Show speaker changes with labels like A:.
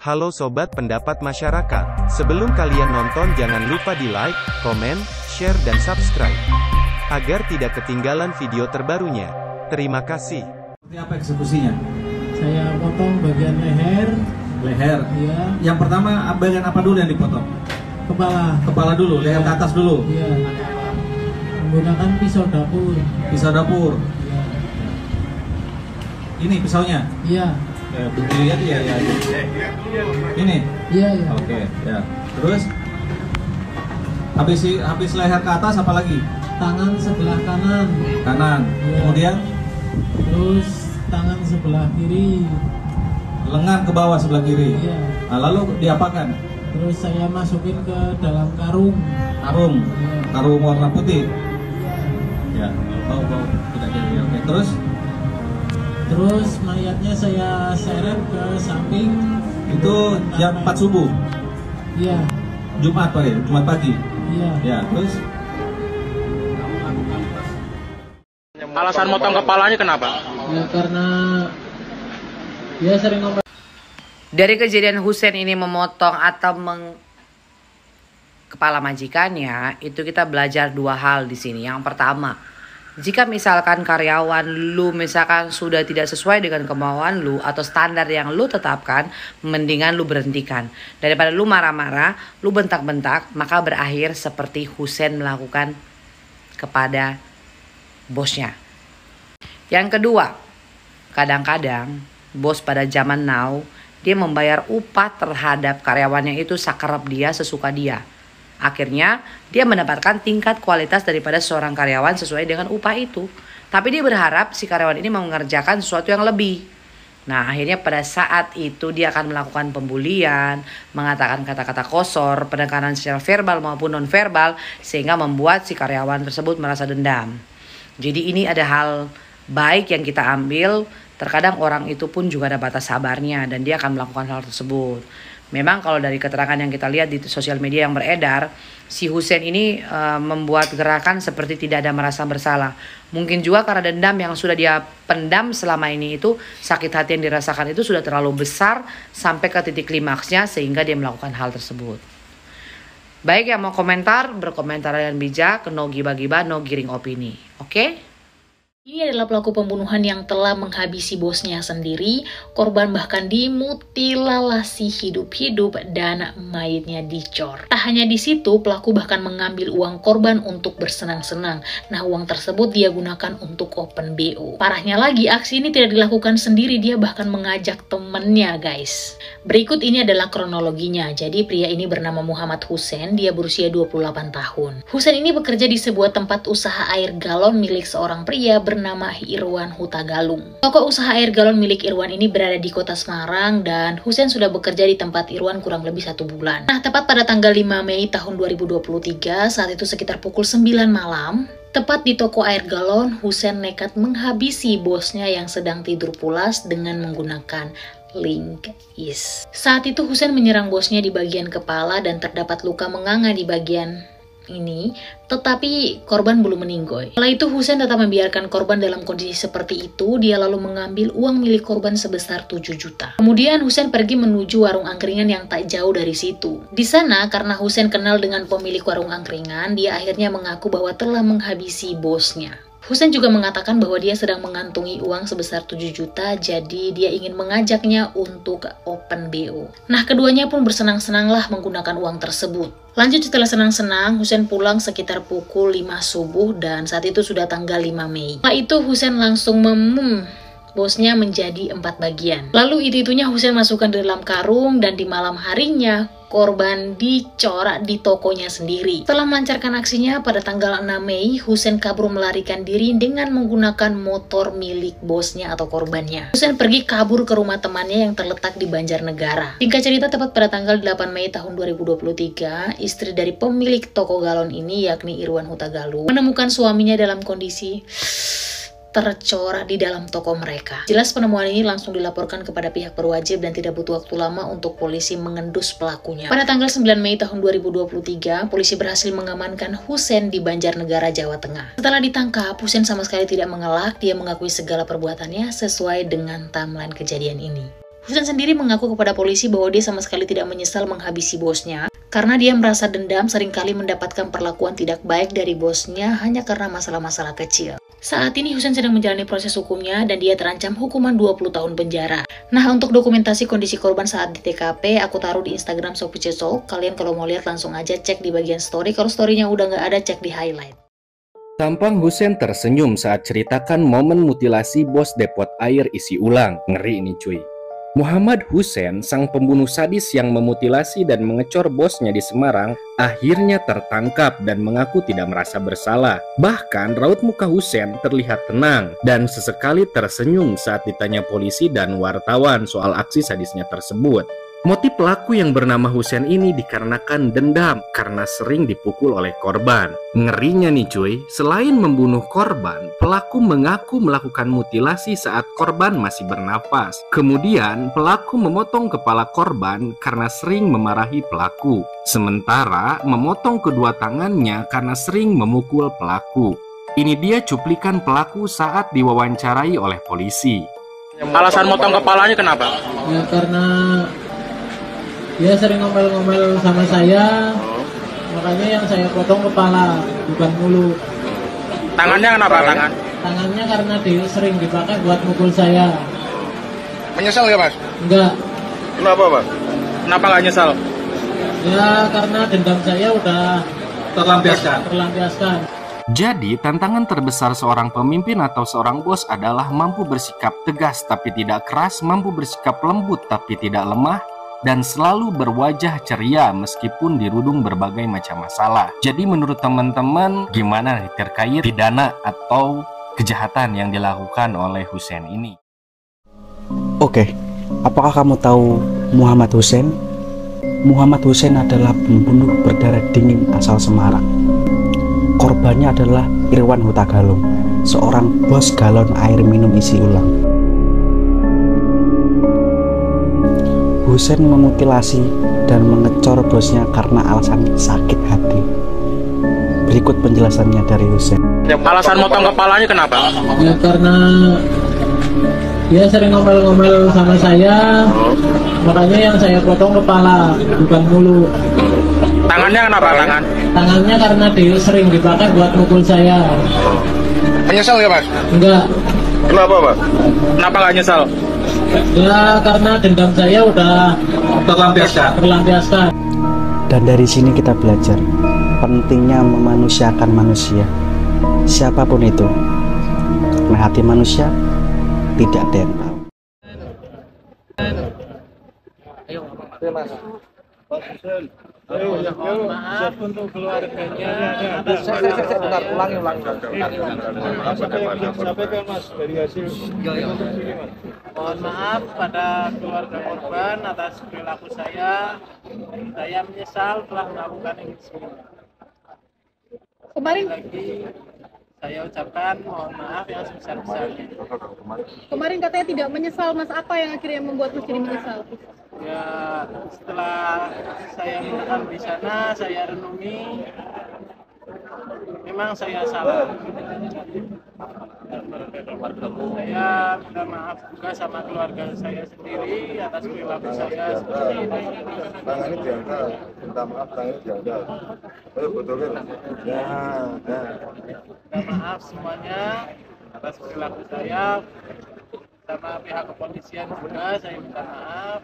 A: Halo Sobat Pendapat Masyarakat, sebelum kalian nonton jangan lupa di like, komen, share dan subscribe, agar tidak ketinggalan video terbarunya. Terima kasih.
B: Seperti apa eksekusinya?
C: Saya potong bagian leher.
B: Leher?
C: Iya.
B: Yang pertama bagian apa dulu yang dipotong?
C: Kepala.
B: Kepala dulu, leher ke atas dulu?
C: Iya. Menggunakan pisau dapur.
B: Pisau dapur?
C: Iya.
B: Ini pisaunya?
C: Iya.
B: Dilihat ya, ya. Ini?
C: Iya, iya.
B: Oke, ya. Terus? Habis leher ke atas apa lagi?
C: Tangan sebelah kanan.
B: Kanan.
C: Iya.
B: Kemudian?
C: Terus tangan sebelah kiri.
B: Lengan ke bawah sebelah kiri.
C: Iya.
B: Nah, lalu diapakan?
C: Terus saya masukin ke dalam karung.
B: Karung.
C: Iya.
B: Karung warna putih. Ya. Bau tidak jadi. Oke.
C: Terus mayatnya saya seret ke samping.
B: Itu jam 4 subuh.
C: Iya.
B: Jumat Pak ya? Jumat pagi.
C: Iya.
B: Ya, terus
D: alasan motong kepalanya kenapa?
C: Ya karena dia sering ngomong.
E: Dari kejadian Husein ini memotong atau kepala majikannya, itu kita belajar dua hal di sini. Yang pertama, jika misalkan karyawan lu misalkan sudah tidak sesuai dengan kemauan lu atau standar yang lu tetapkan, mendingan lu berhentikan. Daripada lu marah-marah, lu bentak-bentak, maka berakhir seperti Husein melakukan kepada bosnya. Yang kedua, kadang-kadang bos pada zaman now, dia membayar upah terhadap karyawannya itu sakerap dia, sesuka dia. Akhirnya dia mendapatkan tingkat kualitas daripada seorang karyawan sesuai dengan upah itu. Tapi dia berharap si karyawan ini mengerjakan sesuatu yang lebih. Nah, akhirnya pada saat itu dia akan melakukan pembulian, mengatakan kata-kata kosor, penekanan secara verbal maupun non-verbal, sehingga membuat si karyawan tersebut merasa dendam. Jadi ini ada hal baik yang kita ambil. Terkadang orang itu pun juga ada batas sabarnya dan dia akan melakukan hal tersebut. Memang kalau dari keterangan yang kita lihat di sosial media yang beredar, si Husein ini membuat gerakan seperti tidak ada merasa bersalah. Mungkin juga karena dendam yang sudah dia pendam selama ini itu, sakit hati yang dirasakan itu sudah terlalu besar sampai ke titik klimaksnya sehingga dia melakukan hal tersebut. Baik, yang mau komentar, berkomentar dengan bijak, no gibah-gibah, no giring opini. Oke?
F: Ini adalah pelaku pembunuhan yang telah menghabisi bosnya sendiri, korban bahkan dimutilasi hidup-hidup dan mayatnya dicor. Tak hanya di situ, pelaku bahkan mengambil uang korban untuk bersenang-senang. Nah, uang tersebut dia gunakan untuk open BO. Parahnya lagi, aksi ini tidak dilakukan sendiri, dia bahkan mengajak temennya, guys. Berikut ini adalah kronologinya. Jadi pria ini bernama Muhammad Husein, dia berusia 28 tahun. Husein ini bekerja di sebuah tempat usaha air galon milik seorang pria bernama Irwan Huta Galung. Toko usaha air galon milik Irwan ini berada di kota Semarang dan Husein sudah bekerja di tempat Irwan kurang lebih 1 bulan. Nah, tepat pada tanggal 5 Mei tahun 2023, saat itu sekitar pukul 9 malam, tepat di toko air galon, Husein nekat menghabisi bosnya yang sedang tidur pulas dengan menggunakan link is. Saat itu Husein menyerang bosnya di bagian kepala dan terdapat luka menganga di bagian ini, tetapi korban belum meninggoy. Setelah itu Husein tetap membiarkan korban dalam kondisi seperti itu. Dia lalu mengambil uang milik korban sebesar 7 juta. Kemudian Husein pergi menuju warung angkringan yang tak jauh dari situ. Di sana, karena Husein kenal dengan pemilik warung angkringan, dia akhirnya mengaku bahwa telah menghabisi bosnya. Husein juga mengatakan bahwa dia sedang mengantungi uang sebesar 7 juta, jadi dia ingin mengajaknya untuk open BO. Nah, keduanya pun bersenang-senanglah menggunakan uang tersebut. Lanjut, setelah senang-senang, Husein pulang sekitar pukul 5 subuh dan saat itu sudah tanggal 5 Mei. Setelah itu Husein langsung bosnya menjadi 4 bagian. Lalu itu-itunya Husein masukkan di dalam karung dan di malam harinya korban dicor di tokonya sendiri. Setelah melancarkan aksinya pada tanggal 6 Mei, Husein kabur melarikan diri dengan menggunakan motor milik bosnya atau korbannya. Husein pergi kabur ke rumah temannya yang terletak di Banjarnegara. Singkat cerita, tepat pada tanggal 8 Mei tahun 2023, istri dari pemilik toko galon ini yakni Irwan Huta Galung menemukan suaminya dalam kondisi tercor di dalam toko mereka. Jelas penemuan ini langsung dilaporkan kepada pihak berwajib dan tidak butuh waktu lama untuk polisi mengendus pelakunya. Pada tanggal 9 Mei tahun 2023, polisi berhasil mengamankan Husein di Banjarnegara, Jawa Tengah. Setelah ditangkap, Husein sama sekali tidak mengelak, dia mengakui segala perbuatannya sesuai dengan timeline kejadian ini. Husen sendiri mengaku kepada polisi bahwa dia sama sekali tidak menyesal menghabisi bosnya, karena dia merasa dendam seringkali mendapatkan perlakuan tidak baik dari bosnya hanya karena masalah-masalah kecil. Saat ini Husen sedang menjalani proses hukumnya dan dia terancam hukuman 20 tahun penjara. Nah, untuk dokumentasi kondisi korban saat di TKP, aku taruh di Instagram Sopucesol. Kalian kalau mau lihat langsung aja cek di bagian story. Kalau storynya udah nggak ada, cek di highlight.
G: Tampang Husen tersenyum saat ceritakan momen mutilasi bos depot air isi ulang. Ngeri ini cuy. Muhammad Husen, sang pembunuh sadis yang memutilasi dan mengecor bosnya di Semarang, akhirnya tertangkap dan mengaku tidak merasa bersalah. Bahkan raut muka Husen terlihat tenang dan sesekali tersenyum saat ditanya polisi dan wartawan soal aksi sadisnya tersebut. Motif pelaku yang bernama Husen ini dikarenakan dendam karena sering dipukul oleh korban. Ngerinya nih cuy, selain membunuh korban, pelaku mengaku melakukan mutilasi saat korban masih bernafas. Kemudian pelaku memotong kepala korban karena sering memarahi pelaku. Sementara memotong kedua tangannya karena sering memukul pelaku. Ini dia cuplikan pelaku saat diwawancarai oleh polisi.
D: Alasan motong kepalanya kenapa?
C: Ya karena dia sering ngomel-ngomel sama saya, makanya yang saya potong kepala, bukan mulut.
D: Tangannya kenapa tangan?
C: Tangannya karena dia sering dipakai buat mukul saya.
H: Menyesal ya mas?
C: Enggak.
H: Kenapa mas?
D: Kenapa nggak nyesal?
C: Ya karena dendam saya udah terlampiaskan.
G: Jadi, tantangan terbesar seorang pemimpin atau seorang bos adalah mampu bersikap tegas tapi tidak keras, mampu bersikap lembut tapi tidak lemah, dan selalu berwajah ceria meskipun dirudung berbagai macam masalah. Jadi menurut teman-teman gimana nih terkait pidana atau kejahatan yang dilakukan oleh Husen ini?
I: Oke, apakah kamu tahu Muhammad Husen? Muhammad Husen adalah pembunuh berdarah dingin asal Semarang. Korbannya adalah Irwan Huta Galung, seorang bos galon air minum isi ulang. Husen memutilasi dan mengecor bosnya karena alasan sakit hati. Berikut penjelasannya dari Husen.
D: Alasan motong kepalanya kenapa?
C: Ya karena dia sering ngomel-ngomel sama saya, makanya yang saya potong kepala, bukan mulut.
D: Tangannya kenapa tangan?
C: Tangannya karena dia sering dipakai buat mukul saya.
H: Menyesal ya mas?
C: Enggak.
H: Kenapa mas?
D: Kenapa nggak nyesal?
C: Ya karena dendam saya udah terlampiaskan.
I: Dan dari sini kita belajar pentingnya memanusiakan manusia, siapapun itu, karena hati manusia tidak ada yang tahu.
C: Maaf untuk keluarganya.
B: Bentar, ulangi.
H: Sampaikan mas dari hasil.
C: Mohon maaf pada keluarga korban atas perilaku saya. Saya menyesal telah melakukan ini semua.
J: Kemarin
C: Lagi saya ucapkan mohon maaf yang sebesar-besarnya.
J: kemarin katanya tidak menyesal, Mas. Apa yang akhirnya membuat Mas jadi menyesal?
C: Ya setelah saya menetap di sana, saya renungi, memang saya salah. Saya minta maaf juga sama keluarga saya sendiri atas perilaku saya seperti ini.
H: Tangannya diangkat, minta maaf tangannya diangkat. Ayo betulin.
C: Minta maaf semuanya atas perilaku saya, sama pihak kepolisian juga saya minta maaf.